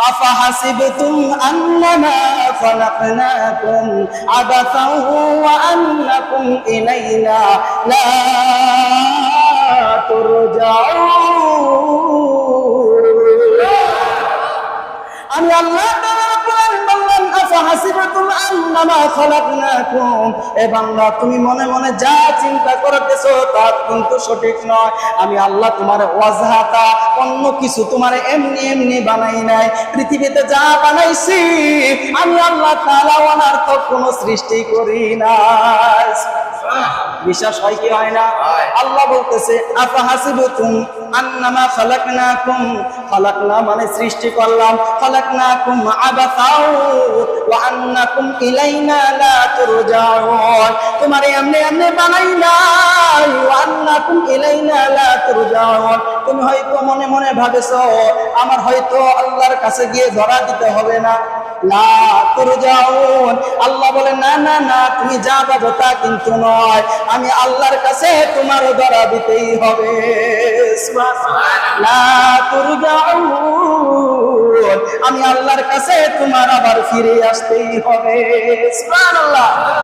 আফাহাসিবতুম আন্নামা খালাকনাকুম আবাসাও ওয়া আন্নাকুম ইলাইনা লা তুরজাউন। আমি আল্লাহ তাআলা বললেন আফাহাসিবতুম আন্নামা খালাকনাকুম, এ বান্দা তুমি মনে মনে যা চিন্তা করতেছো তা কিন্তু সঠিক নয়। আমি আল্লাহ তোমার ওয়াজহাতা অন্য কিছু তোমার এমনি এমনি বানাই নাই। পৃথিবীতে যা বানাইছি আমি আল্লাহ তাআলা অনার্থক কোনো সৃষ্টি করি নাই। বিশ্বাস হয় কি হয় না? আল্লাহ বলতেছে আফাহাসিবতুম আন্নামা খালাকনাকুম, খালাকনা মানে সৃষ্টি করলাম, খালাকনাকুম আবাসাও ওয়া আন্নাকুম ইলাইনা লা তুরজাউন, তোমার এমনি এমনি বানাই নাই, ওয়া আন্নাকুম ইলাইনা লা তুরজাউন, তুমি হয়তো মনে মনে ভাবেছো আমার হয়তো আল্লাহর কাছে গিয়ে ধরা দিতে হবে না। লা তুরজাউন, আল্লাহ বলে না না না, তুমি যা ভাবো তা কিন্তু নয়, আমি আল্লাহর কাছে তোমার ধরা দিতেই হবে। লা তুরজাউন, আমি আল্লাহর কাছে তোমার আবার ফিরে আসতেই হবে। সুবহানাল্লাহ।